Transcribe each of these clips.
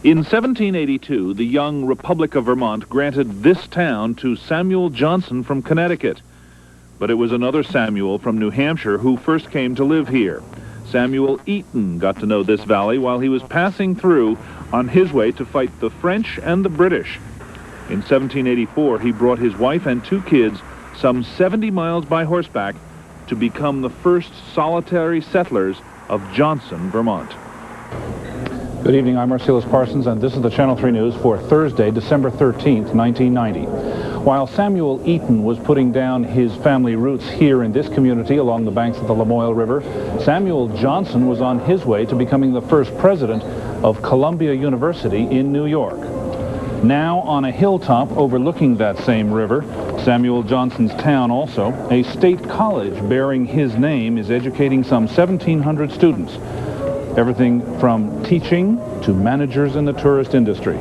In 1782, the young Republic of Vermont granted this town to Samuel Johnson from Connecticut. But it was another Samuel from New Hampshire who first came to live here. Samuel Eaton got to know this valley while he was passing through on his way to fight the French and the British. In 1784, he brought his wife and 2 kids some 70 miles by horseback to become the first solitary settlers of Johnson, Vermont. Good evening, I'm Marcellus Parsons, and this is the Channel 3 News for Thursday, December 13th, 1990. While Samuel Eaton was putting down his family roots here in this community along the banks of the Lamoille River, Samuel Johnson was on his way to becoming the first president of Columbia University in New York. Now on a hilltop overlooking that same river, Samuel Johnson's town also, a state college bearing his name is educating some 1,700 students. Everything from teaching to managers in the tourist industry.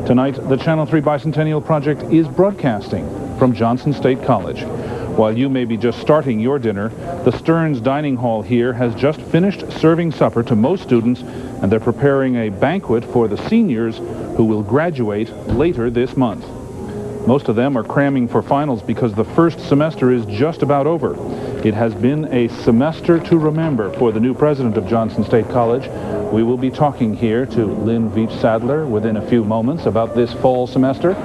Tonight, the Channel 3 Bicentennial Project is broadcasting from Johnson State College. While you may be just starting your dinner, the Stearns Dining Hall here has just finished serving supper to most students, and they're preparing a banquet for the seniors who will graduate later this month. Most of them are cramming for finals because the first semester is just about over. It has been a semester to remember for the new president of Johnson State College. We will be talking here to Lynn Veach-Sadler within a few moments about this fall semester.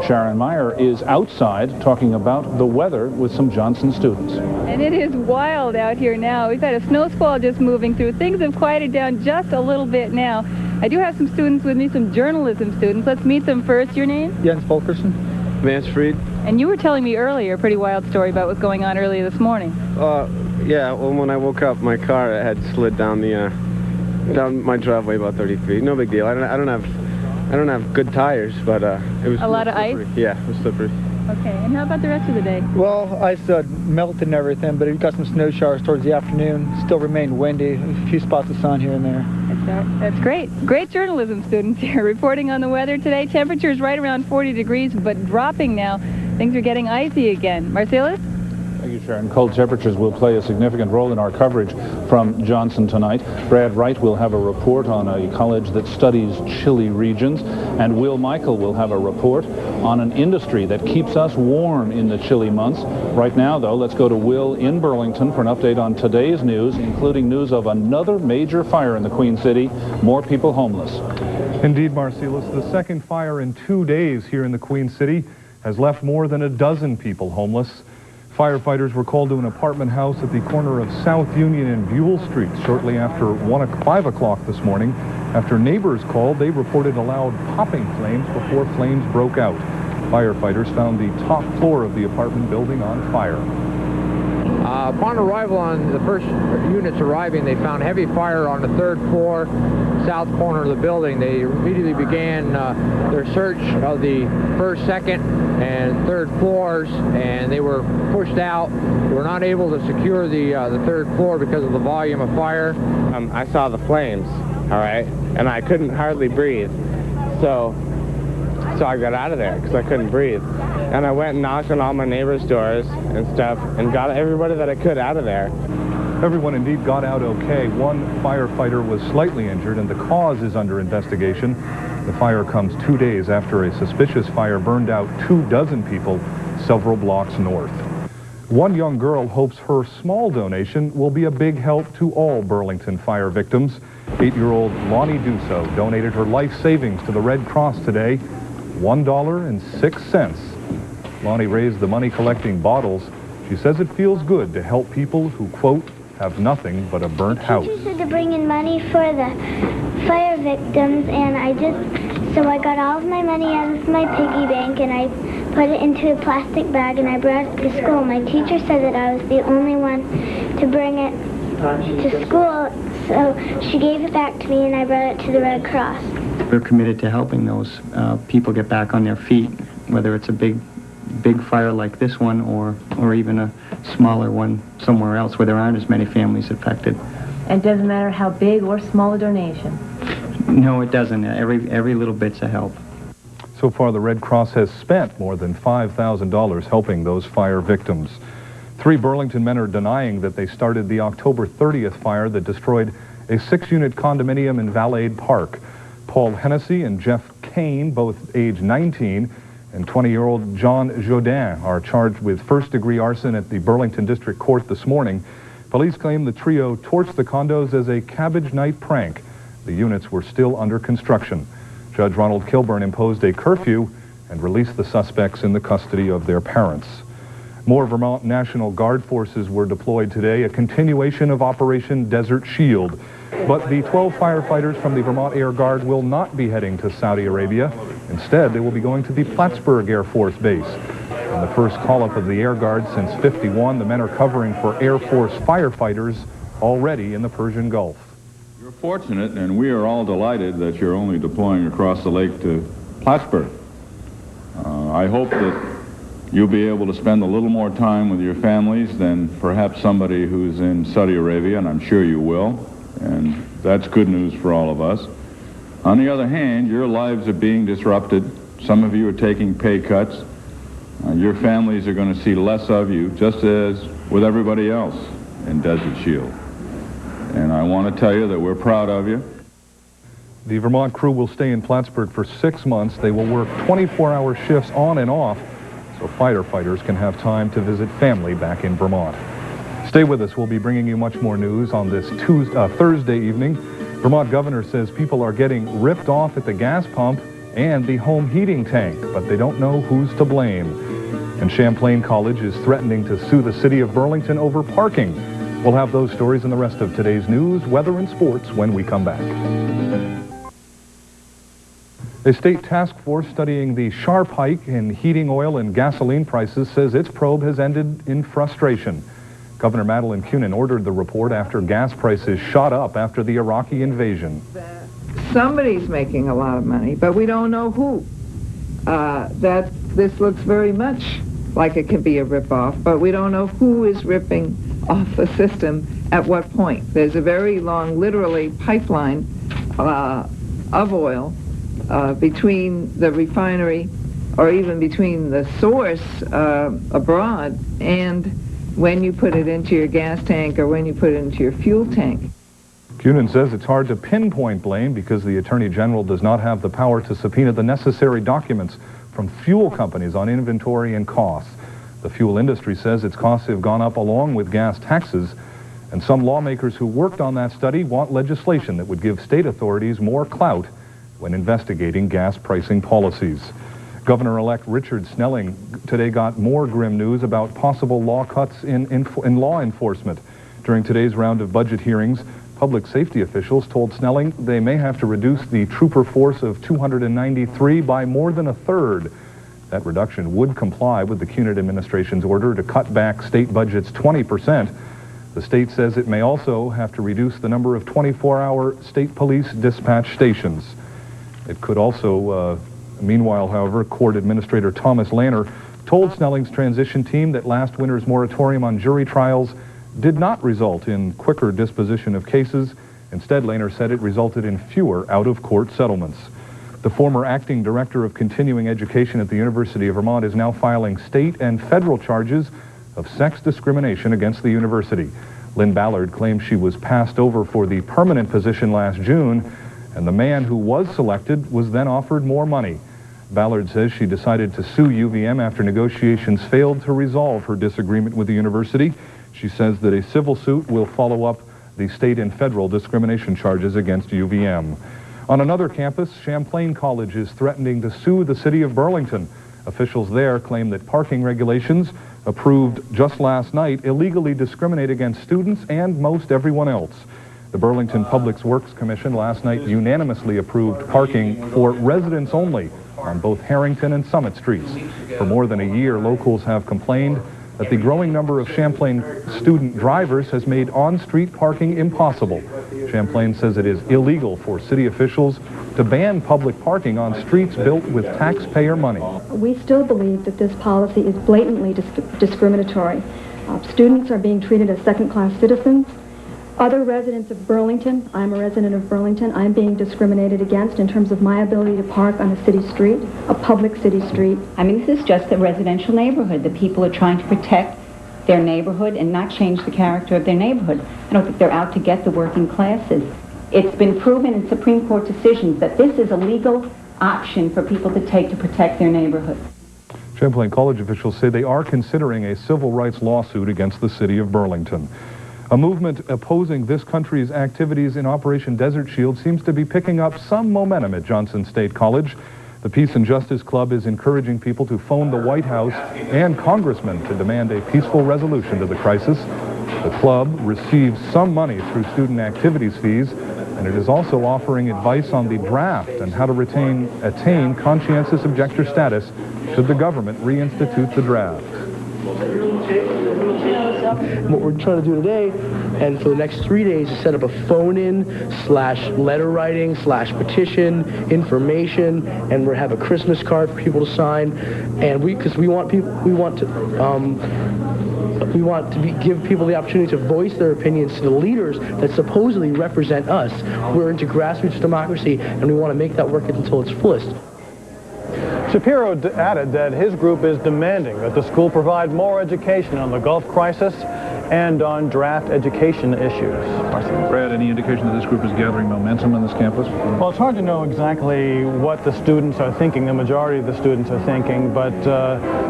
Sharon Meyer is outside talking about the weather with some Johnson students. And it is wild out here now. We've had a snow squall just moving through. Things have quieted down just a little bit now. I do have some students with me, some journalism students. Let's meet them first. Your name? Jens Volkerson. Vance Fried. And you were telling me earlier a pretty wild story about what's going on earlier this morning. Yeah, well, when I woke up, my car had slid down down my driveway about 30 feet. No big deal. I don't have good tires, but it was a lot of slippery. ice? Yeah, it was slippery. Okay, and how about the rest of the day? Well, ice melted and everything, but we got some snow showers towards the afternoon. Still remained windy, a few spots of sun here and there. That's great. Great journalism students here reporting on the weather today. Temperatures right around 40 degrees, but dropping now. Things are getting icy again. Marcellus? Thank you, Sharon. Cold temperatures will play a significant role in our coverage from Johnson tonight. Brad Wright will have a report on a college that studies chilly regions, and Will Michael will have a report on an industry that keeps us warm in the chilly months. Right now, though, let's go to Will in Burlington for an update on today's news, including news of another major fire in the Queen City, more people homeless. Indeed, Marcellus, the second fire in 2 days here in the Queen City has left more than a dozen people homeless. Firefighters were called to an apartment house at the corner of South Union and Buell Street shortly after 5 o'clock this morning. After neighbors called, they reported a loud popping flames before flames broke out. Firefighters found the top floor of the apartment building on fire. Upon arrival on the first units arriving, they found heavy fire on the 3rd floor, south corner of the building. They immediately began their search of the 1st, 2nd, and 3rd floors, and they were pushed out. They were not able to secure the 3rd floor because of the volume of fire. I saw the flames, all right, and I couldn't hardly breathe. So I got out of there because I couldn't breathe. And I went and knocked on all my neighbors' doors and stuff and got everybody that I could out of there. Everyone indeed got out okay. One firefighter was slightly injured, and the cause is under investigation. The fire comes 2 days after a suspicious fire burned out 24 people several blocks north. One young girl hopes her small donation will be a big help to all Burlington fire victims. 8-year-old Lonnie Dusso donated her life savings to the Red Cross today, $1.06. Lonnie raised the money collecting bottles. She says it feels good to help people who, quote, have nothing but a burnt house. Teachers said to bring in money for the fire victims, and so I got all of my money out of my piggy bank, and I put it into a plastic bag, and I brought it to school. My teacher said that I was the only one to bring it to school, so she gave it back to me, and I brought it to the Red Cross. We're committed to helping those people get back on their feet, whether it's a big fire like this one or even a smaller one somewhere else where there aren't as many families affected. And it doesn't matter how big or small a donation? No, it doesn't. Every little bit's a help. So far, the Red Cross has spent more than $5,000 helping those fire victims. 3 Burlington men are denying that they started the October 30th fire that destroyed a 6-unit condominium in Valade Park. Paul Hennessy and Jeff Kane, both age 19, and 20-year-old John Jodin are charged with first-degree arson at the Burlington District Court this morning. Police claim the trio torched the condos as a cabbage night prank. The units were still under construction. Judge Ronald Kilburn imposed a curfew and released the suspects in the custody of their parents. More Vermont National Guard forces were deployed today, a continuation of Operation Desert Shield. But the 12 firefighters from the Vermont Air Guard will not be heading to Saudi Arabia. Instead, they will be going to the Plattsburgh Air Force Base. In the first call-up of the Air Guard since '51, the men are covering for Air Force firefighters already in the Persian Gulf. You're fortunate, and we are all delighted that you're only deploying across the lake to Plattsburgh. I hope that you'll be able to spend a little more time with your families than perhaps somebody who's in Saudi Arabia, and I'm sure you will. And that's good news for all of us. On the other hand, your lives are being disrupted. Some of you are taking pay cuts. Your families are going to see less of you, just as with everybody else in Desert Shield. And I want to tell you that we're proud of you. The Vermont crew will stay in Plattsburgh for 6 months. They will work 24-hour shifts on and off, so firefighters can have time to visit family back in Vermont. Stay with us. We'll be bringing you much more news on this Thursday evening. Vermont governor says people are getting ripped off at the gas pump and the home heating tank, but they don't know who's to blame. And Champlain College is threatening to sue the city of Burlington over parking. We'll have those stories and the rest of today's news, weather, and sports when we come back. A state task force studying the sharp hike in heating oil and gasoline prices says its probe has ended in frustration. Governor Madeline Kunin ordered the report after gas prices shot up after the Iraqi invasion. Somebody's making a lot of money, but we don't know who. This looks very much like it could be a rip-off, but we don't know who is ripping off the system at what point. There's a very long, literally, pipeline of oil between the refinery or even between the source abroad and when you put it into your gas tank or when you put it into your fuel tank. Kunin says it's hard to pinpoint blame because the Attorney General does not have the power to subpoena the necessary documents from fuel companies on inventory and costs. The fuel industry says its costs have gone up along with gas taxes, and some lawmakers who worked on that study want legislation that would give state authorities more clout when investigating gas pricing policies. Governor-elect Richard Snelling today got more grim news about possible law cuts in law enforcement. During today's round of budget hearings, public safety officials told Snelling they may have to reduce the trooper force of 293 by more than a third. That reduction would comply with the Kunin administration's order to cut back state budgets 20%. The state says it may also have to reduce the number of 24-hour state police dispatch stations. It could also meanwhile, however, Court Administrator Thomas Lanner told Snelling's transition team that last winter's moratorium on jury trials did not result in quicker disposition of cases. Instead, Lanner said it resulted in fewer out-of-court settlements. The former acting director of continuing education at the University of Vermont is now filing state and federal charges of sex discrimination against the university. Lynn Ballard claims she was passed over for the permanent position last June, and the man who was selected was then offered more money. Ballard says she decided to sue UVM after negotiations failed to resolve her disagreement with the university. She says that a civil suit will follow up the state and federal discrimination charges against UVM. On another campus, Champlain College is threatening to sue the city of Burlington. Officials there claim that parking regulations approved just last night illegally discriminate against students and most everyone else. The Burlington Public Works Commission last night unanimously approved parking for residents only on both Harrington and Summit Streets. For more than a year, locals have complained that the growing number of Champlain student drivers has made on-street parking impossible. Champlain says it is illegal for city officials to ban public parking on streets built with taxpayer money. We still believe that this policy is blatantly discriminatory. Students are being treated as second-class citizens. Other residents of Burlington, I'm a resident of Burlington, I'm being discriminated against in terms of my ability to park on a city street, a public city street. I mean, this is just a residential neighborhood. The people are trying to protect their neighborhood and not change the character of their neighborhood. I don't think they're out to get the working classes. It's been proven in Supreme Court decisions that this is a legal option for people to take to protect their neighborhoods. Champlain College officials say they are considering a civil rights lawsuit against the city of Burlington. A movement opposing this country's activities in Operation Desert Shield seems to be picking up some momentum at Johnson State College. The Peace and Justice Club is encouraging people to phone the White House and congressmen to demand a peaceful resolution to the crisis. The club receives some money through student activities fees, and it is also offering advice on the draft and how to attain conscientious objector status should the government reinstitute the draft. What we're trying to do today, and for the next 3 days, is set up a phone-in / letter writing / petition information, and we'll have a Christmas card for people to sign. And because we want to give people the opportunity to voice their opinions to the leaders that supposedly represent us. We're into grassroots democracy, and we want to make that work until its fullest. Shapiro added that his group is demanding that the school provide more education on the Gulf crisis and on draft education issues. Brad, any indication that this group is gathering momentum on this campus? Well, it's hard to know exactly what the students are thinking. The majority of the students are thinking, but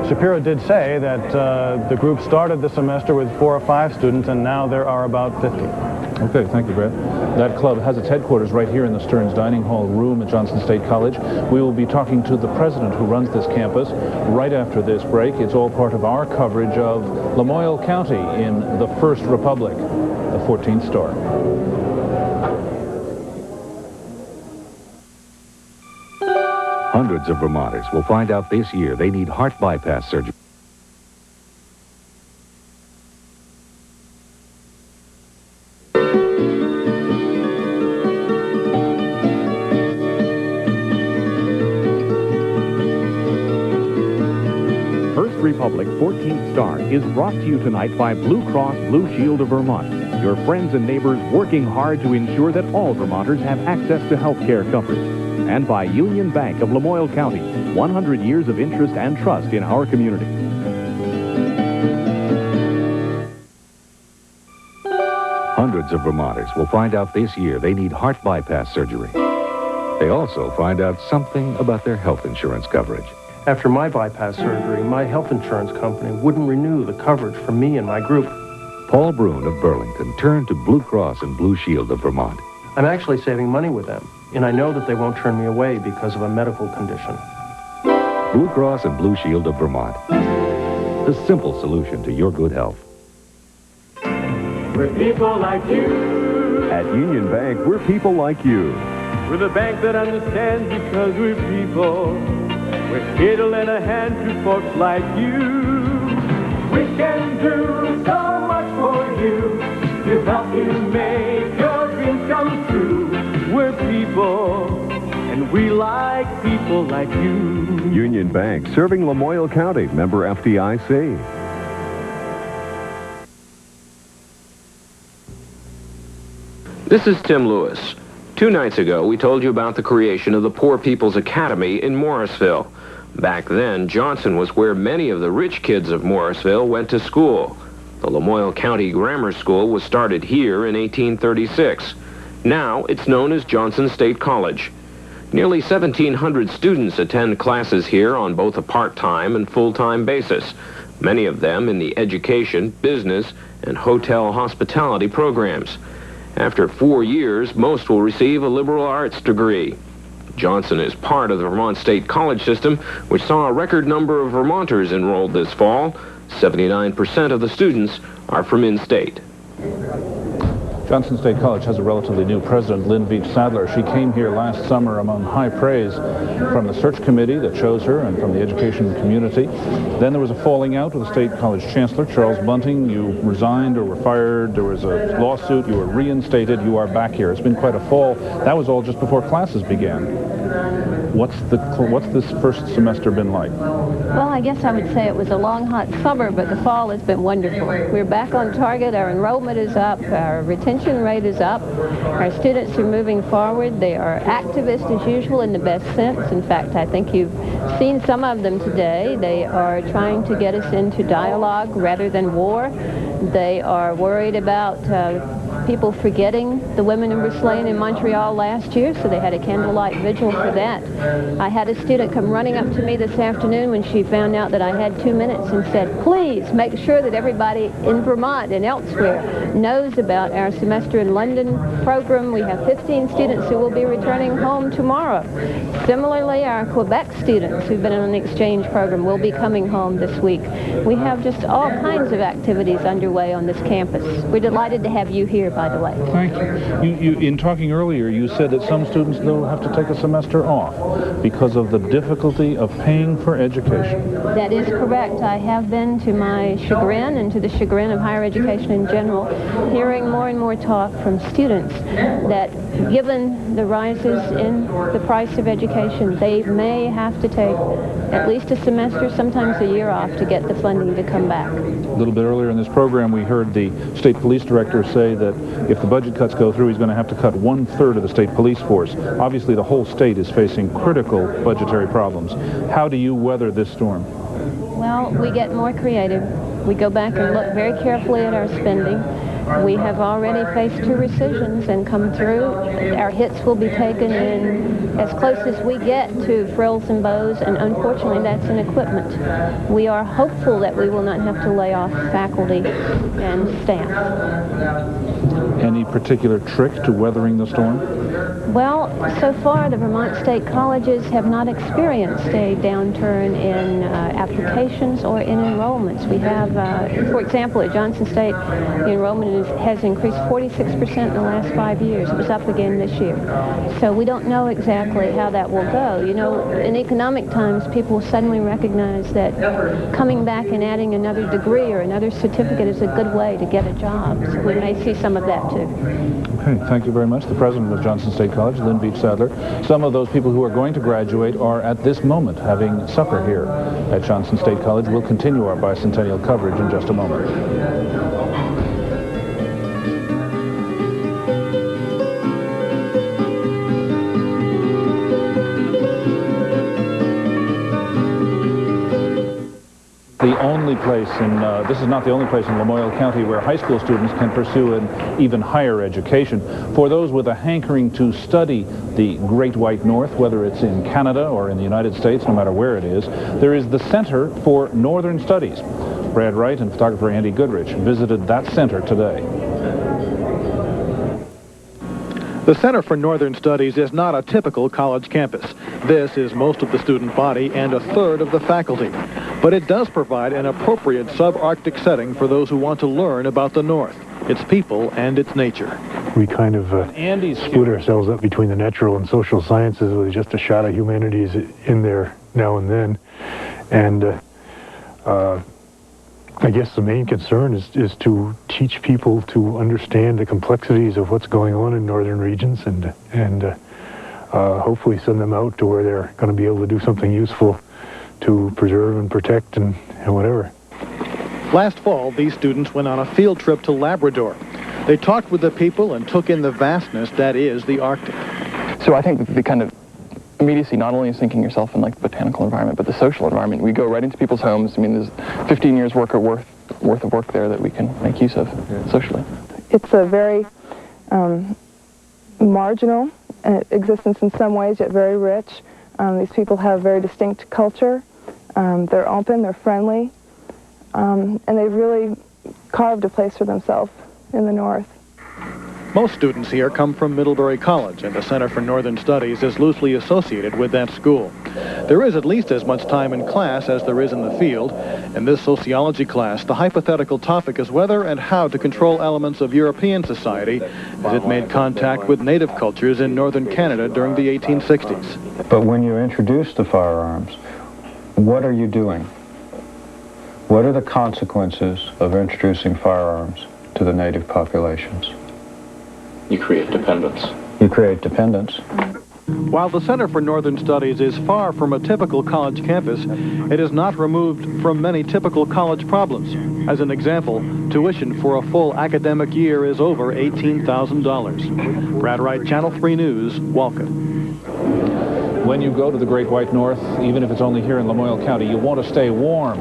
Shapiro did say that the group started the semester with 4 or 5 students, and now there are about 50. Okay, thank you, Brad. That club has its headquarters right here in the Stearns Dining Hall room at Johnson State College. We will be talking to the president who runs this campus right after this break. It's all part of our coverage of Lamoille County in the Ist Republic, the 14th star. Hundreds of Vermonters will find out this year they need heart bypass surgery. Ist Republic 14th Star is brought to you tonight by Blue Cross Blue Shield of Vermont, your friends and neighbors working hard to ensure that all Vermonters have access to health care coverage. And by Union Bank of Lamoille County, 100 years of interest and trust in our community. Hundreds of Vermonters will find out this year they need heart bypass surgery. They also find out something about their health insurance coverage. After my bypass surgery, my health insurance company wouldn't renew the coverage for me and my group. Paul Brune of Burlington turned to Blue Cross and Blue Shield of Vermont. I'm actually saving money with them, and I know that they won't turn me away because of a medical condition. Blue Cross and Blue Shield of Vermont. The simple solution to your good health. We're people like you. At Union Bank, we're people like you. We're the bank that understands because we're people. We're here to lend a hand to folks like you. We can do so much for you to help you make your dreams come true. We're people, and we like people like you. Union Bank, serving Lamoille County, member FDIC. This is Tim Lewis. 2 nights ago, we told you about the creation of the Poor People's Academy in Morrisville. Back then, Johnson was where many of the rich kids of Morrisville went to school. The Lamoille County Grammar School was started here in 1836. Now, it's known as Johnson State College. Nearly 1,700 students attend classes here on both a part-time and full-time basis, many of them in the education, business, and hotel hospitality programs. After 4 years, most will receive a liberal arts degree. Johnson is part of the Vermont State College system, which saw a record number of Vermonters enrolled this fall. 79% of the students are from in-state. Johnson State College has a relatively new president, Lynn Veach Sadler. She came here last summer among high praise from the search committee that chose her and from the education community. Then there was a falling out with the State College Chancellor, Charles Bunting. You resigned or were fired. There was a lawsuit. You were reinstated. You are back here. It's been quite a fall. That was all just before classes began. What's this first semester been like? Well, I guess I would say it was a long, hot summer, but the fall has been wonderful. We're back on target. Our enrollment is up. Our retention rate is up. Our students are moving forward. They are activists as usual in the best sense. In fact, I think you've seen some of them today. They are trying to get us into dialogue rather than war. They are worried about people forgetting the women who were slain in Montreal last year, so they had a candlelight vigil for that. I had a student come running up to me this afternoon when she found out that I had 2 minutes and said, please make sure that everybody in Vermont and elsewhere knows about our Semester in London program. We have 15 students who will be returning home tomorrow. Similarly, our Quebec students who've been on an exchange program will be coming home this week. We have just all kinds of activities underway on this campus. We're delighted to have you here, by the way. Thank you. In talking earlier, you said that some students will have to take a semester off because of the difficulty of paying for education. That is correct. I have been, to my chagrin and to the chagrin of higher education in general, hearing more and more talk from students that given the rises in the price of education, they may have to take at least a semester, sometimes a year off to get the funding to come back. A little bit earlier in this program, we heard the state police director say that if the budget cuts go through, he's going to have to cut 1/3 of the state police force. Obviously, the whole state is facing critical budgetary problems. How do you weather this storm? Well, we get more creative. We go back and look very carefully at our spending. We have already faced 2 rescissions and come through. Our hits will be taken in as close as we get to frills and bows, and unfortunately that's in equipment. We are hopeful that we will not have to lay off faculty and staff. Any particular trick to weathering the storm? Well, so far the Vermont State Colleges have not experienced a downturn in applications or in enrollments. We have, for example, at Johnson State, the enrollment has increased 46% in the last 5 years. It was up again this year. So we don't know exactly how that will go. You know, in economic times, people suddenly recognize that coming back and adding another degree or another certificate is a good way to get a job. So we may see some of that too. Okay, thank you very much. The president of Johnson State College, Lynn Beach Sadler. Some of those people who are going to graduate are at this moment having supper here at Johnson State College. We'll continue our bicentennial coverage in just a moment. The only place in, this is not the only place in Lamoille County where high school students can pursue an even higher education. For those with a hankering to study the Great White North, whether it's in Canada or in the United States, no matter where it is, there is the Center for Northern Studies. Brad Wright and photographer Andy Goodrich visited that center today. The Center for Northern Studies is not a typical college campus. This is most of the student body and 1/3 of the faculty. But it does provide an appropriate subarctic setting for those who want to learn about the North, its people, and its nature. We kind of split ourselves up between the natural and social sciences with just a shot of humanities in there now and then. And I guess the main concern is to teach people to understand the complexities of what's going on in northern regions and hopefully send them out to where they're going to be able to do something useful to preserve and protect and whatever. Last fall, these students went on a field trip to Labrador. They talked with the people and took in the vastness that is the Arctic. So I think the kind of immediacy not only is thinking yourself in like the botanical environment, but the social environment. We go right into people's homes. I mean, there's 15 years worth of work there that we can make use of socially. It's a very marginal existence in some ways, yet very rich. These people have very distinct culture. They're open, they're friendly, and they've really carved a place for themselves in the North. Most students here come from Middlebury College, and the Center for Northern Studies is loosely associated with that school. There is at least as much time in class as there is in the field. In this sociology class, the hypothetical topic is whether and how to control elements of European society as it made contact with native cultures in northern Canada during the 1860s. But when you introduce the firearms, what are you doing? What are the consequences of introducing firearms to the native populations? You create dependence. You create dependence. While the Center for Northern Studies is far from a typical college campus, it is not removed from many typical college problems. As an example, tuition for a full academic year is over $18,000. Brad Wright, Channel 3 News, Walcott. When you go to the Great White North, even if it's only here in Lamoille County, you want to stay warm.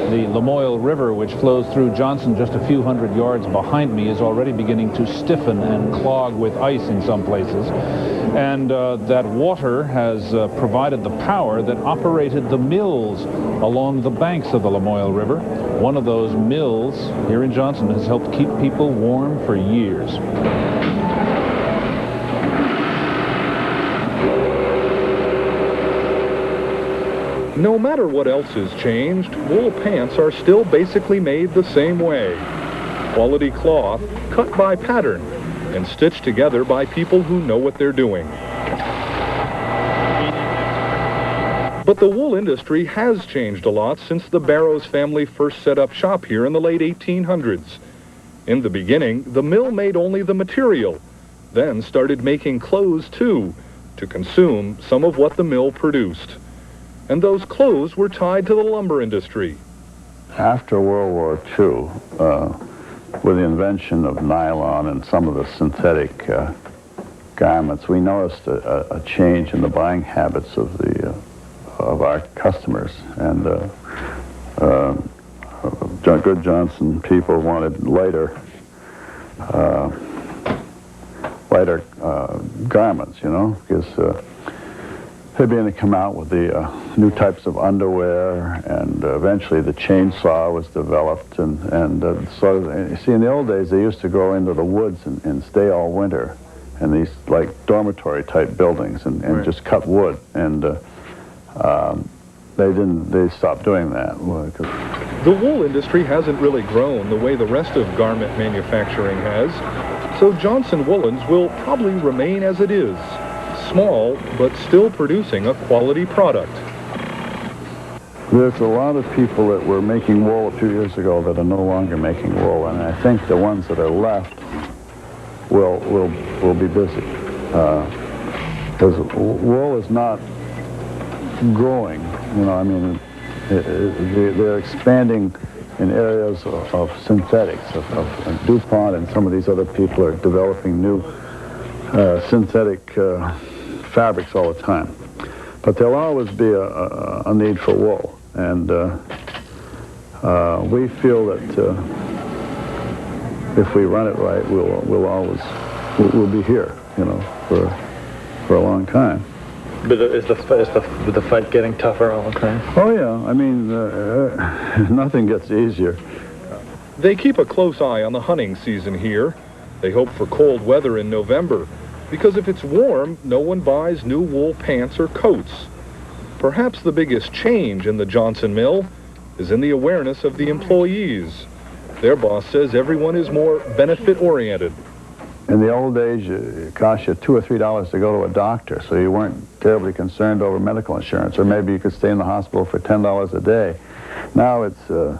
The Lamoille River, which flows through Johnson just a few hundred yards behind me, is already beginning to stiffen and clog with ice in some places. And that water has provided the power that operated the mills along the banks of the Lamoille River. One of those mills here in Johnson has helped keep people warm for years. No matter what else has changed, wool pants are still basically made the same way. Quality cloth, cut by pattern, and stitched together by people who know what they're doing. But the wool industry has changed a lot since the Barrows family first set up shop here in the late 1800s. In the beginning, the mill made only the material, then started making clothes too, to consume some of what the mill produced. And those clothes were tied to the lumber industry. After World War II, with the invention of nylon and some of the synthetic garments, we noticed a change in the buying habits of our customers. And good Johnson people wanted lighter garments, you know, because they began to come out with the new types of underwear, and eventually the chainsaw was developed, and you see, in the old days they used to go into the woods and stay all winter in these like dormitory type buildings and right. Just cut wood, and they stopped doing that. The wool industry hasn't really grown the way the rest of garment manufacturing has, so Johnson Woolens will probably remain as it is. Small, but still producing a quality product. There's a lot of people that were making wool a few years ago that are no longer making wool, and I think the ones that are left will be busy. Because wool is not growing, you know, I mean, they're expanding in areas of synthetics, of DuPont and some of these other people are developing new synthetic fabrics all the time. But there'll always be a need for wool, and we feel that if we run it right, we'll be here, you know, for a long time. But is the fight getting tougher all the time? Oh yeah, I mean, nothing gets easier. They keep a close eye on the hunting season here. They hope for cold weather in November, because if it's warm, no one buys new wool pants or coats. Perhaps the biggest change in the Johnson Mill is in the awareness of the employees. Their boss says everyone is more benefit-oriented. In the old days, it cost you $2 or $3 to go to a doctor, so you weren't terribly concerned over medical insurance, or maybe you could stay in the hospital for $10 a day. Now it's an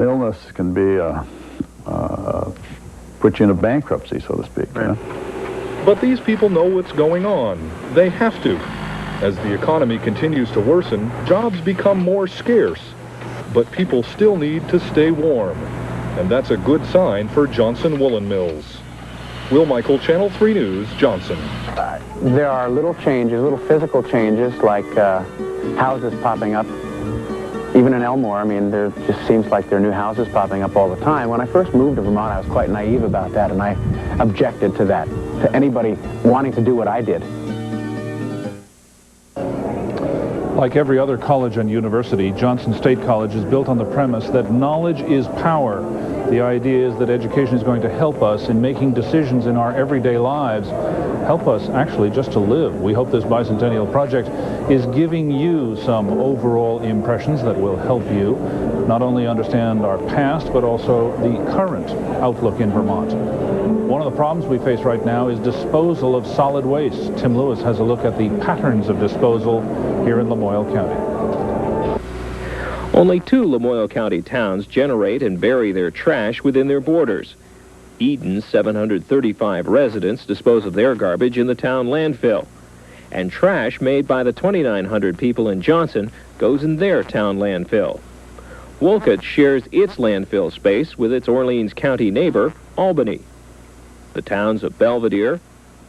illness can be put you in a bankruptcy, so to speak. Right. You know? But these people know what's going on. They have to. As the economy continues to worsen, jobs become more scarce. But people still need to stay warm. And that's a good sign for Johnson Woolen Mills. Will Michael, Channel 3 News, Johnson. There are little changes, little physical changes, like houses popping up. Even in Elmore, I mean, there just seems like there are new houses popping up all the time. When I first moved to Vermont, I was quite naive about that, and I objected to that, to anybody wanting to do what I did. Like every other college and university, Johnson State College is built on the premise that knowledge is power. The idea is that education is going to help us in making decisions in our everyday lives, help us actually just to live. We hope this bicentennial project is giving you some overall impressions that will help you not only understand our past, but also the current outlook in Vermont. One of the problems we face right now is disposal of solid waste. Tim Lewis has a look at the patterns of disposal here in Lamoille County. Only 2 Lamoille County towns generate and bury their trash within their borders. Eden's 735 residents dispose of their garbage in the town landfill. And trash made by the 2,900 people in Johnson goes in their town landfill. Wolcott shares its landfill space with its Orleans County neighbor, Albany. The towns of Belvedere,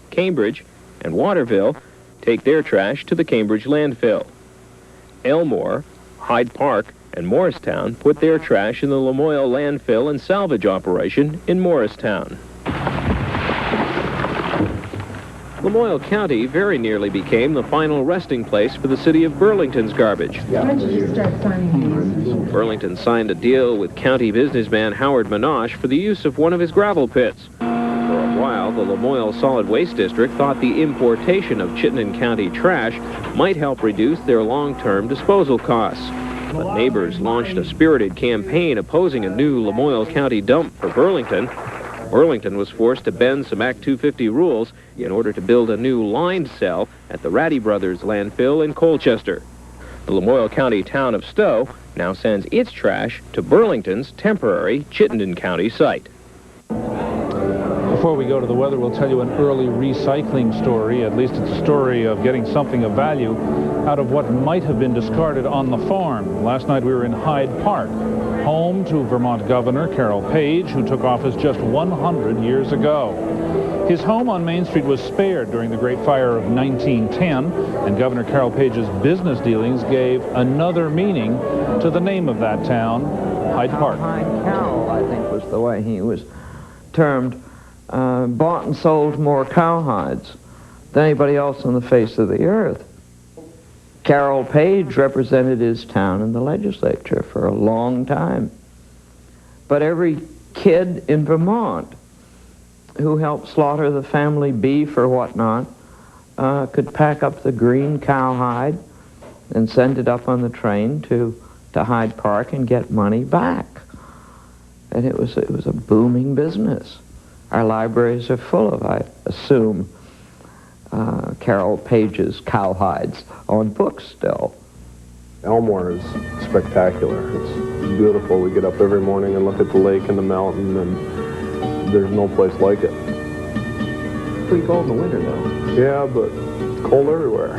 Cambridge, and Waterville take their trash to the Cambridge landfill. Elmore, Hyde Park, and Morristown put their trash in the Lamoille landfill and salvage operation in Morristown. Lamoille County very nearly became the final resting place for the city of Burlington's garbage. Burlington signed a deal with county businessman Howard Minosh for the use of one of his gravel pits. For a while, the Lamoille Solid Waste District thought the importation of Chittenden County trash might help reduce their long-term disposal costs. But neighbors launched a spirited campaign opposing a new Lamoille County dump for Burlington. Burlington was forced to bend some Act 250 rules in order to build a new lined cell at the Ratty Brothers landfill in Colchester. The Lamoille County town of Stowe now sends its trash to Burlington's temporary Chittenden County site. Before we go to the weather, we'll tell you an early recycling story. At least it's a story of getting something of value out of what might have been discarded on the farm. Last night we were in Hyde Park, home to Vermont Governor Carroll Page, who took office just 100 years ago. His home on Main Street was spared during the Great Fire of 1910, and Governor Carroll Page's business dealings gave another meaning to the name of that town, Hyde Park. Carroll, I think, was the way he was termed. Bought and sold more cowhides than anybody else on the face of the earth. Carroll Page represented his town in the legislature for a long time. But every kid in Vermont who helped slaughter the family beef or whatnot could pack up the green cowhide and send it up on the train to Hyde Park and get money back. And it was a booming business. Our libraries are full of, I assume, Carroll Page's cowhides on books still. Elmore is spectacular. It's beautiful. We get up every morning and look at the lake and the mountain, and there's no place like it. Pretty cold in the winter, though. Yeah, but it's cold everywhere.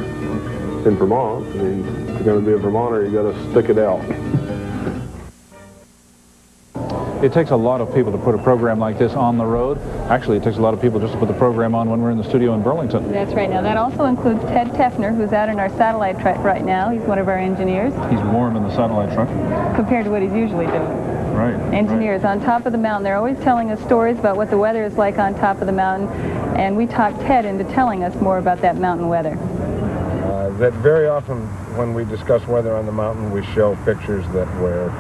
In Vermont, I mean, if you're going to be a Vermonter, you got to stick it out. It takes a lot of people to put a program like this on the road. Actually, it takes a lot of people just to put the program on when we're in the studio in Burlington. That's right. Now, that also includes Ted Teffner, who's out in our satellite truck right now. He's one of our engineers. He's warm in the satellite truck. Compared to what he's usually doing. Right. Engineers on top of the mountain. They're always telling us stories about what the weather is like on top of the mountain, and we talked Ted into telling us more about that mountain weather. That very often when we discuss weather on the mountain, we show pictures that were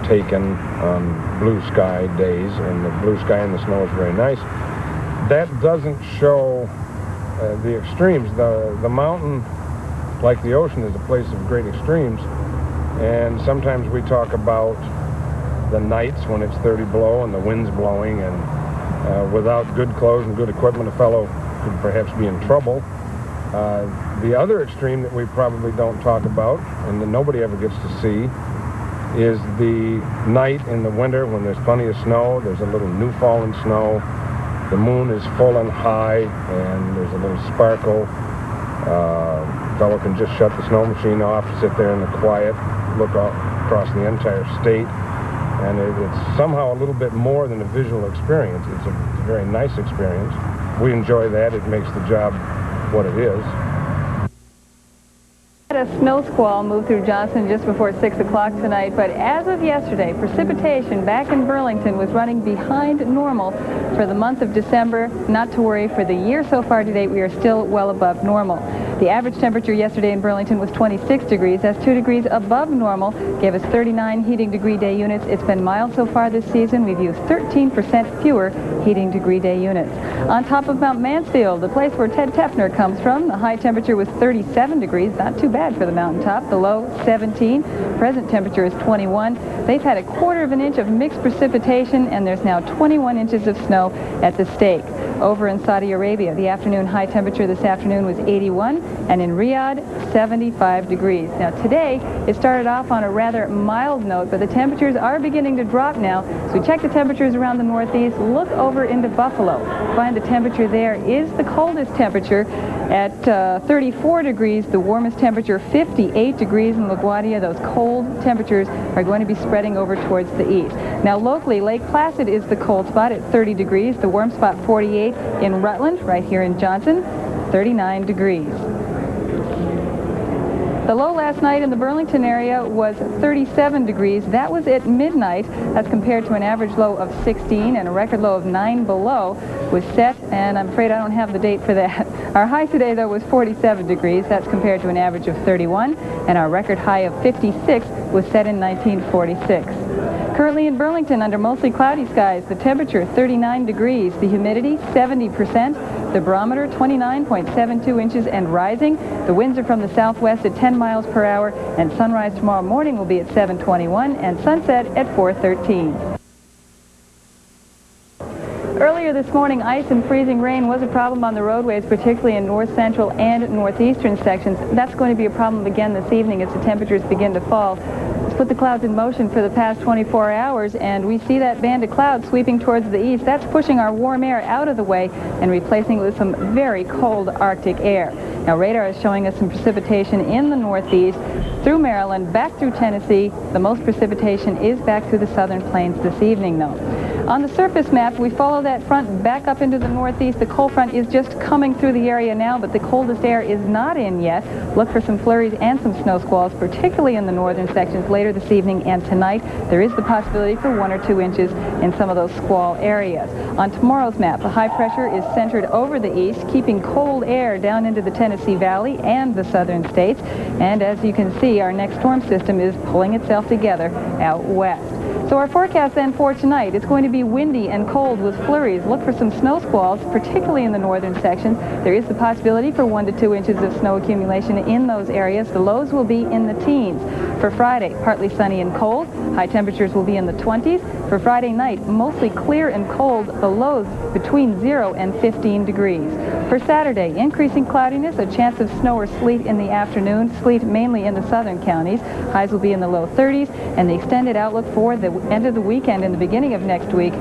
taken on blue sky days, and the blue sky and the snow is very nice. That doesn't show the extremes. The mountain, like the ocean, is a place of great extremes, and sometimes we talk about the nights when it's 30 below and the wind's blowing, and without good clothes and good equipment, a fellow could perhaps be in trouble. The other extreme that we probably don't talk about, and that nobody ever gets to see, is the night in the winter when there's plenty of snow. There's a little new fallen snow. The moon is full and high, and there's a little sparkle. Fellow can just shut the snow machine off, sit there in the quiet, look across the entire state, and it's somehow a little bit more than a visual experience. It's a very nice experience. We enjoy that. It makes the job what it is. A snow squall moved through Johnson just before 6 o'clock tonight, but as of yesterday, precipitation back in Burlington was running behind normal for the month of December. Not to worry, for the year so far to date, we are still well above normal. The average temperature yesterday in Burlington was 26 degrees. That's 2 degrees above normal. Gave us 39 heating degree day units. It's been mild so far this season. We've used 13% fewer heating degree day units. On top of Mount Mansfield, the place where Ted Teffner comes from, the high temperature was 37 degrees. Not too bad for the mountaintop. The low, 17. Present temperature is 21. They've had 1/4 of an inch of mixed precipitation, and there's now 21 inches of snow at the stake. Over in Saudi Arabia, the afternoon high temperature this afternoon was 81, and in Riyadh, 75 degrees. Now today, it started off on a rather mild note, but the temperatures are beginning to drop now. So we check the temperatures around the northeast, look over into Buffalo. Find the temperature there is the coldest temperature at 34 degrees, the warmest temperature 58 degrees in LaGuardia. Those cold temperatures are going to be spreading over towards the east. Now locally, Lake Placid is the cold spot at 30 degrees, the warm spot 48 in Rutland, right here in Johnson, 39 degrees. The low last night in the Burlington area was 37 degrees. That was at midnight. That's compared to an average low of 16, and a record low of 9 below was set, and I'm afraid I don't have the date for that. Our high today, though, was 47 degrees. That's compared to an average of 31, and our record high of 56 was set in 1946. Currently in Burlington, under mostly cloudy skies, the temperature 39 degrees, the humidity 70%, the barometer 29.72 inches and rising. The winds are from the southwest at 10 miles per hour, and sunrise tomorrow morning will be at 7:21 and sunset at 4:13. Earlier this morning, ice and freezing rain was a problem on the roadways, particularly in north central and northeastern sections. That's going to be a problem again this evening as the temperatures begin to fall. Let's put the clouds in motion for the past 24 hours, and we see that band of clouds sweeping towards the east. That's pushing our warm air out of the way and replacing it with some very cold Arctic air. Now, radar is showing us some precipitation in the northeast, through Maryland, back through Tennessee. The most precipitation is back through the southern plains this evening, though. On the surface map, we follow that front back up into the northeast. The cold front is just coming through the area now, but the coldest air is not in yet. Look for some flurries and some snow squalls, particularly in the northern sections later this evening and tonight. There is the possibility for 1 or 2 inches in some of those squall areas. On tomorrow's map, the high pressure is centered over the east, keeping cold air down into the Tennessee Valley and the southern states. And as you can see, our next storm system is pulling itself together out west. So our forecast then for tonight, it's going to be windy and cold with flurries. Look for some snow squalls, particularly in the northern sections. There is the possibility for 1 to 2 inches of snow accumulation in those areas. The lows will be in the teens. For Friday, partly sunny and cold. High temperatures will be in the 20s. For Friday night, mostly clear and cold. The lows between 0 and 15 degrees. For Saturday, increasing cloudiness, a chance of snow or sleet in the afternoon. Sleet mainly in the southern counties. Highs will be in the low 30s, and the extended outlook for the end of the weekend and the beginning of next week.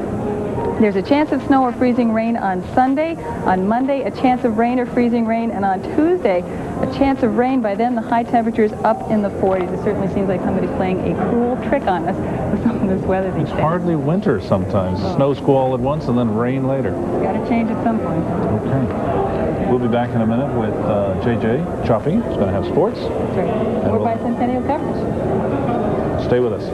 There's a chance of snow or freezing rain on Sunday. On Monday, a chance of rain or freezing rain. And on Tuesday, a chance of rain. By then, the high temperatures up in the 40s. It certainly seems like somebody's playing a cruel trick on us with some of this weather these days. It's hardly winter sometimes. Snow squall at once and then rain later. Got to change at some point. Okay. We'll be back in a minute with JJ Choppy. He's going to have sports. That's right. More bicentennial coverage. Stay with us.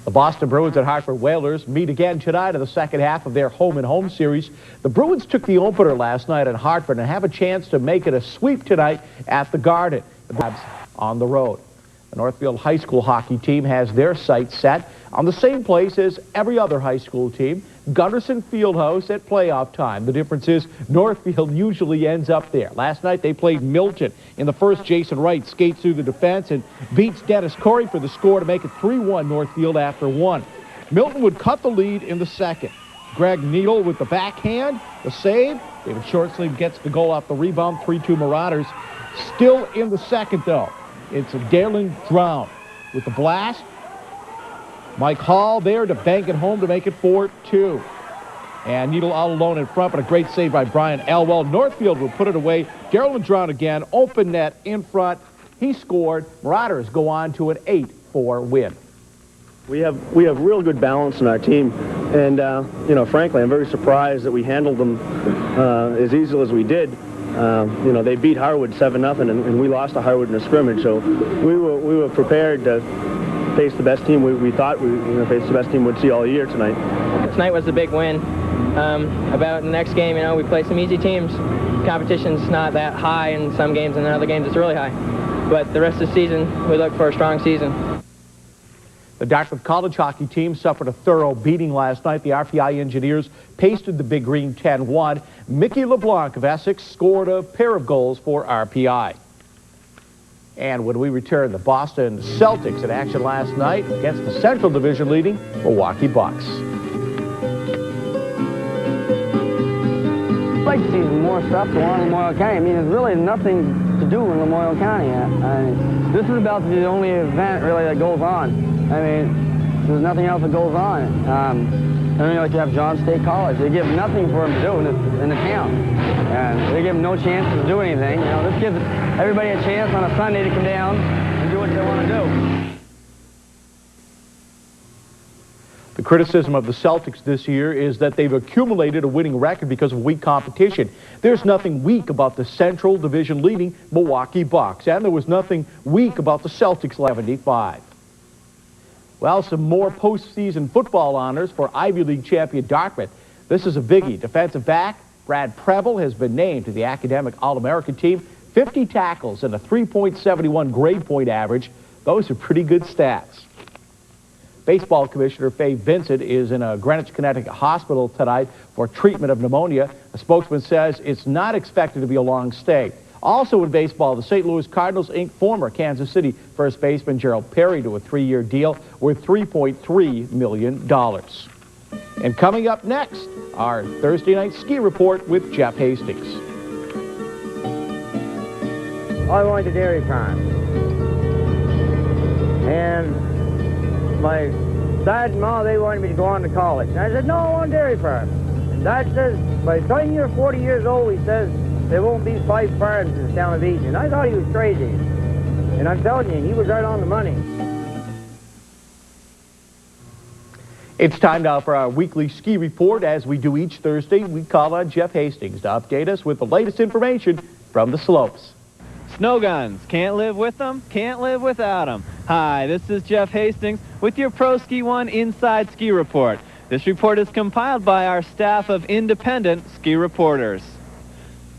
The Boston Bruins and Hartford Whalers meet again tonight in the second half of their home-and-home series. The Bruins took the opener last night in Hartford and have a chance to make it a sweep tonight at the Garden. The Babs on the road. The Northfield High School hockey team has their sights set on the same place as every other high school team, Gunderson Fieldhouse at playoff time. The difference is Northfield usually ends up there. Last night they played Milton. In the first, Jason Wright skates through the defense and beats Dennis Corey for the score to make it 3-1 Northfield after 1. Milton would cut the lead in the second. Greg Needle with the backhand, the save. David Shortsleeve gets the goal off the rebound, 3-2 Marauders. Still in the second, though. It's Galen Drown with the blast. Mike Hall there to bank it home to make it 4-2. And Needle all alone in front, but a great save by Brian Elwell. Northfield will put it away. Darrell Drown again, open net in front. He scored. Marauders go on to an 8-4 win. We have real good balance in our team, and you know, frankly, I'm very surprised that we handled them as easily as we did. You know, they beat Harwood 7-0, and we lost to Harwood in a scrimmage. So we were prepared to face the best team we thought we were going to face the best team we'd see all year tonight. Tonight was a big win. About the next game, you know, we play some easy teams. Competition's not that high in some games, and in other games it's really high. But the rest of the season, we look for a strong season. The Dartmouth College hockey team suffered a thorough beating last night. The RPI Engineers pasted the Big Green 10-1. Mickey LeBlanc of Essex scored a pair of goals for RPI. And when we return, the Boston Celtics in action last night against the Central Division leading Milwaukee Bucks. I'd like to see more stuff go on in Lamoille County. I mean, there's really nothing to do in Lamoille County. This is about to be the only event really that goes on. I mean, there's nothing else that goes on. I mean, like you have John State College. They give nothing for him to do in the town. And they give him no chance to do anything. You know, this gives everybody a chance on a Sunday to come down and do what they want to do. The criticism of the Celtics this year is that they've accumulated a winning record because of weak competition. There's nothing weak about the Central Division leading Milwaukee Bucks, and there was nothing weak about the Celtics 75. Well, some more postseason football honors for Ivy League champion Dartmouth. This is a biggie. Defensive back Brad Preble has been named to the academic All-American team. 50 tackles and a 3.71 grade point average. Those are pretty good stats. Baseball Commissioner Fay Vincent is in a Greenwich, Connecticut hospital tonight for treatment of pneumonia. A spokesman says it's not expected to be a long stay. Also in baseball, the St. Louis Cardinals inked former Kansas City first baseman Gerald Perry to a 3-year deal worth $3.3 million. And coming up next, our Thursday night ski report with Jeff Hastings. I went to dairy farm. And my dad and mom, they wanted me to go on to college. And I said, no, I want dairy farm. And Dad says, by the time you're 40 years old, he says, there won't be 5 farms in the town of Eaton. And I thought he was crazy. And I'm telling you, he was right on the money. It's time now for our weekly ski report. As we do each Thursday, we call on Jeff Hastings to update us with the latest information from the slopes. Snow guns, can't live with them, can't live without them. Hi, this is Jeff Hastings with your Pro Ski 1 Inside Ski Report. This report is compiled by our staff of independent ski reporters.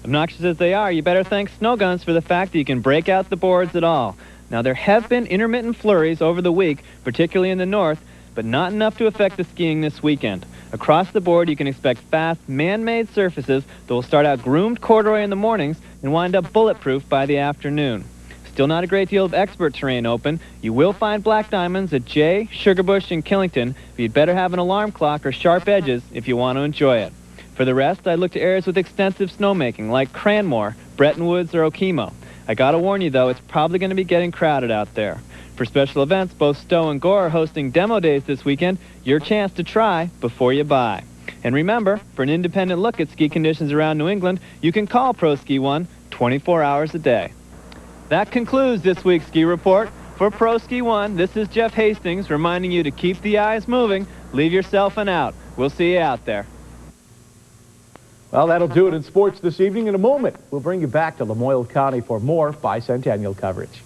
Obnoxious as they are, you better thank snow guns for the fact that you can break out the boards at all. Now, there have been intermittent flurries over the week, particularly in the north, but not enough to affect the skiing this weekend. Across the board, you can expect fast, man-made surfaces that will start out groomed corduroy in the mornings and wind up bulletproof by the afternoon. Still not a great deal of expert terrain open. You will find black diamonds at Jay, Sugarbush, and Killington, but you'd better have an alarm clock or sharp edges if you want to enjoy it. For the rest, I'd look to areas with extensive snowmaking, like Cranmore, Bretton Woods, or Okemo. I gotta warn you, though, it's probably going to be getting crowded out there. For special events, both Stowe and Gore are hosting demo days this weekend. Your chance to try before you buy. And remember, for an independent look at ski conditions around New England, you can call Pro Ski 1 24 hours a day. That concludes this week's ski report. For Pro Ski 1, this is Jeff Hastings reminding you to keep the eyes moving, leave yourself an out. We'll see you out there. Well, that'll do it in sports this evening. In a moment, we'll bring you back to Lamoille County for more bicentennial coverage.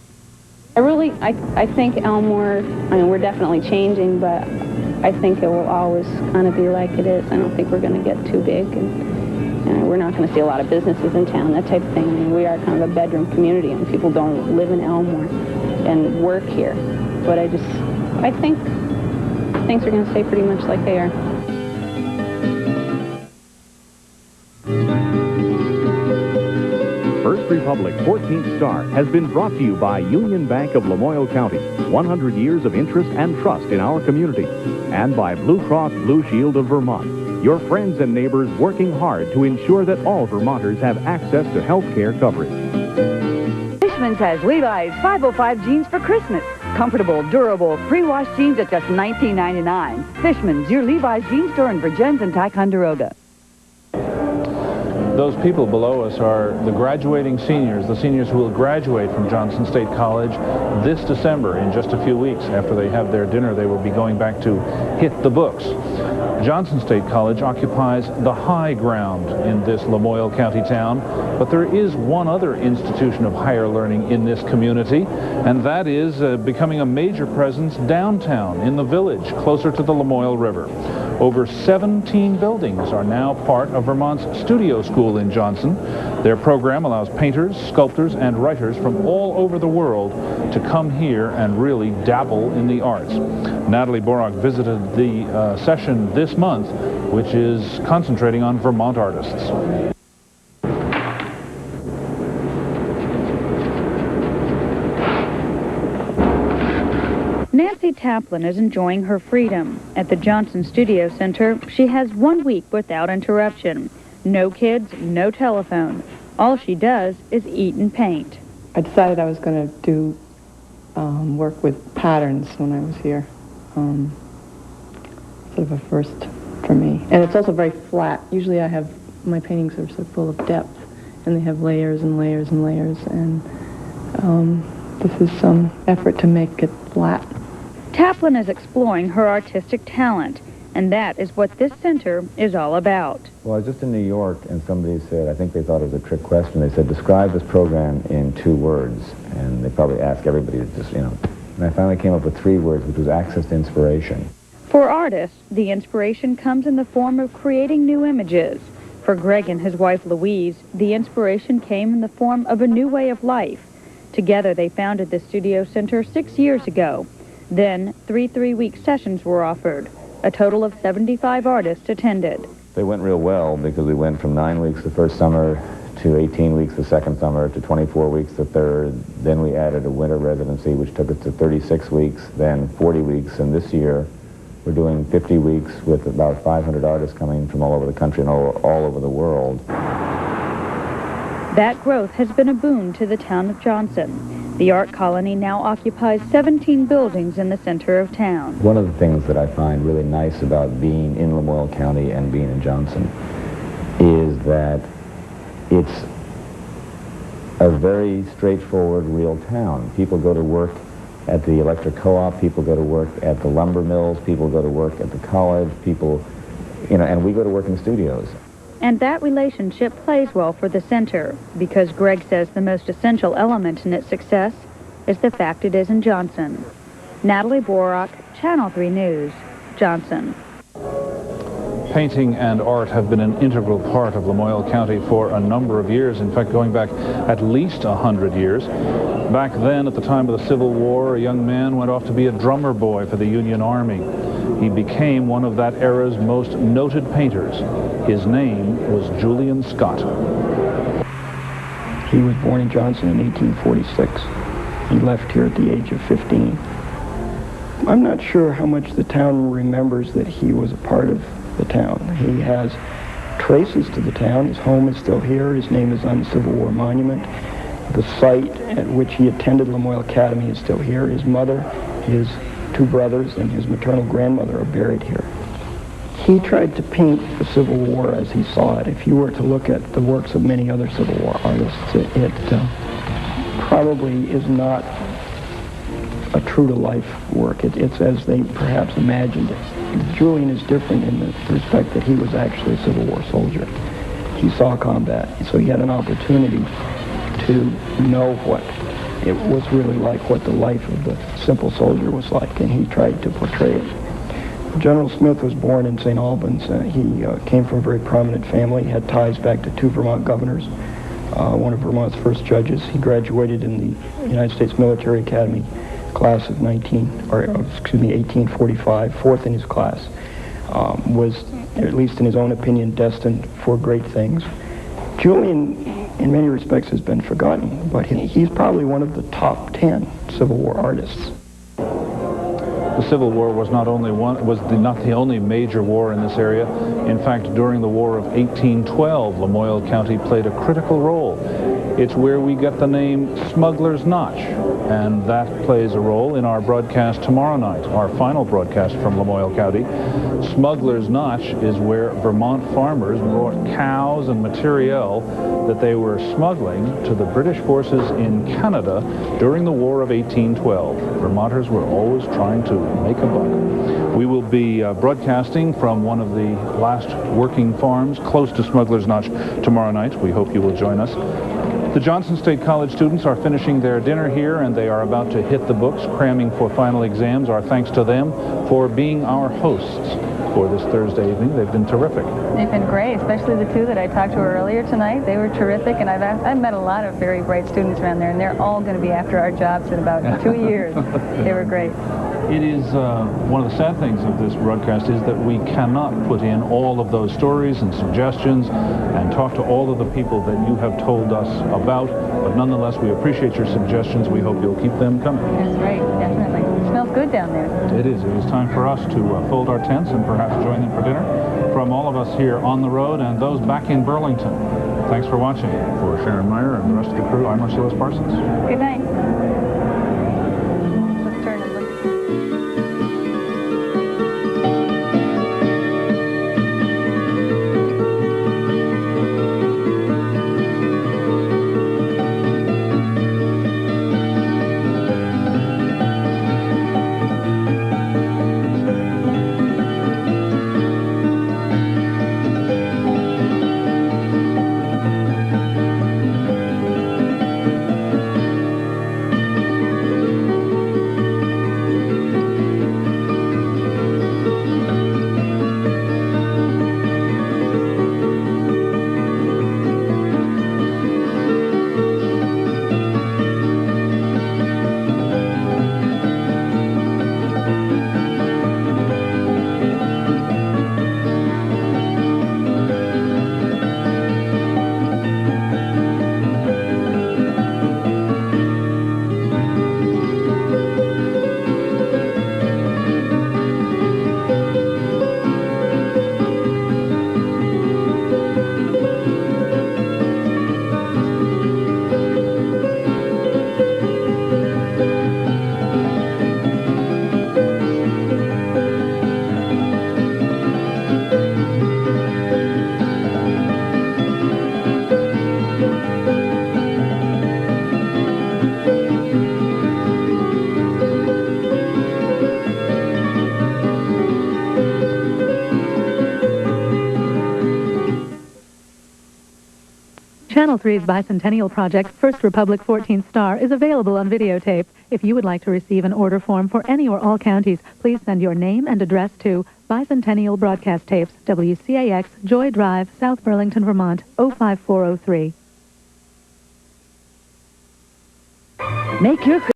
I think Elmore, I mean, we're definitely changing, but I think it will always kind of be like it is. I don't think we're going to get too big, and we're not going to see a lot of businesses in town, that type of thing. I mean, we are kind of a bedroom community, and people don't live in Elmore and work here. But I think things are going to stay pretty much like they are. Ist Republic 14th Star has been brought to you by Union Bank of Lamoille County, 100 years of interest and trust in our community, and by Blue Cross Blue Shield of Vermont, your friends and neighbors working hard to ensure that all Vermonters have access to health care coverage. Fishman's has Levi's 505 jeans for Christmas. Comfortable, durable, pre-washed jeans at just $19.99. Fishman's, your Levi's jean store in Virgins and Ticonderoga. Those people below us are the graduating seniors, the seniors who will graduate from Johnson State College this December. In just a few weeks after they have their dinner, they will be going back to hit the books. Johnson State College occupies the high ground in this Lamoille County town, but there is one other institution of higher learning in this community, and that is becoming a major presence downtown in the village, closer to the Lamoille River. Over 17 buildings are now part of Vermont's Studio School in Johnson. Their program allows painters, sculptors, and writers from all over the world to come here and really dabble in the arts. Natalie Borak visited the session this month, which is concentrating on Vermont artists. Nancy Taplin is enjoying her freedom. At the Johnson Studio Center, she has 1 week without interruption. No kids, no telephone. All she does is eat and paint. I decided I was going to do work with patterns when I was here. Sort of a first for me. And it's also very flat. Usually I have, my paintings are so full of depth, and they have layers and layers and layers, and this is some effort to make it flat. Taplin is exploring her artistic talent, and that is what this center is all about. Well, I was just in New York, and somebody said, I think they thought it was a trick question, they said, describe this program in 2 words. And they probably ask everybody to just, and I finally came up with 3 words, which was access to inspiration. For artists, the inspiration comes in the form of creating new images. For Greg and his wife Louise, the inspiration came in the form of a new way of life. Together they founded the Studio Center 6 years ago. Then 3 3-week sessions were offered. A total of 75 artists attended. They went real well because we went from 9 weeks the first summer to 18 weeks the second summer to 24 weeks the third. Then we added a winter residency, which took us to 36 weeks, then 40 weeks, and this year we're doing 50 weeks with about 500 artists coming from all over the country and all over the world. That growth has been a boon to the town of Johnson. The art colony now occupies 17 buildings in the center of town. One of the things that I find really nice about being in Lamoille County and being in Johnson is that it's a very straightforward, real town. People go to work at the electric co-op, people go to work at the lumber mills, people go to work at the college, and we go to work in the studios. And that relationship plays well for the center, because Greg says the most essential element in its success is the fact it is in Johnson. Natalie Borak, Channel 3 News, Johnson. Painting and art have been an integral part of Lamoille County for a number of years, in fact going back at least 100 years. Back then, at the time of the Civil War, a young man went off to be a drummer boy for the Union Army. He became one of that era's most noted painters. His name was Julian Scott. He was born in Johnson in 1846. He left here at the age of 15. I'm not sure how much the town remembers that he was a part of the town. He has traces to the town. His home is still here. His name is on the Civil War monument. The site at which he attended Lamoille Academy is still here. His mother, his 2 brothers, and his maternal grandmother are buried here. He tried to paint the Civil War as he saw it. If you were to look at the works of many other Civil War artists, it probably is not a true-to-life work. It's as they perhaps imagined it. Julian is different in the respect that he was actually a Civil War soldier. He saw combat, so he had an opportunity to know what it was really like, what the life of the simple soldier was like, and he tried to portray it. General Smith was born in St. Albans. He came from a very prominent family. He had ties back to 2 Vermont governors, one of Vermont's first judges. He graduated in the United States Military Academy class of 1845, 4th in his class. Was, at least in his own opinion, destined for great things. Julian, in many respects, has been forgotten, but he's probably one of the top 10 Civil War artists. The Civil War was not the only major war in this area. In fact, during the War of 1812, Lamoille County played a critical role. It's where we get the name Smuggler's Notch, and that plays a role in our broadcast tomorrow night, our final broadcast from Lamoille County. Smuggler's Notch is where Vermont farmers brought cows and materiel that they were smuggling to the British forces in Canada during the War of 1812. Vermonters were always trying to make a buck. We will be broadcasting from one of the last working farms close to Smuggler's Notch tomorrow night. We hope you will join us. The Johnson State College students are finishing their dinner here, and they are about to hit the books, cramming for final exams. Our thanks to them for being our hosts for this Thursday evening. They've been terrific. They've been great, especially the 2 that I talked to earlier tonight. They were terrific, and I've met a lot of very bright students around there, and they're all going to be after our jobs in about 2 years. They were great. It is one of the sad things of this broadcast is that we cannot put in all of those stories and suggestions and talk to all of the people that you have told us about, but nonetheless we appreciate your suggestions. We hope you'll keep them coming. That's right, definitely. It smells good down there. It is. It is time for us to fold our tents and perhaps join them for dinner. From all of us here on the road and those back in Burlington, thanks for watching. For Sharon Meyer and the rest of the crew, I'm Marcellus Parsons. Good night. Channel 3's bicentennial project, First Republic 14th Star, is available on videotape. If you would like to receive an order form for any or all counties, please send your name and address to Bicentennial Broadcast Tapes, WCAX, Joy Drive, South Burlington, Vermont, 05403. Make your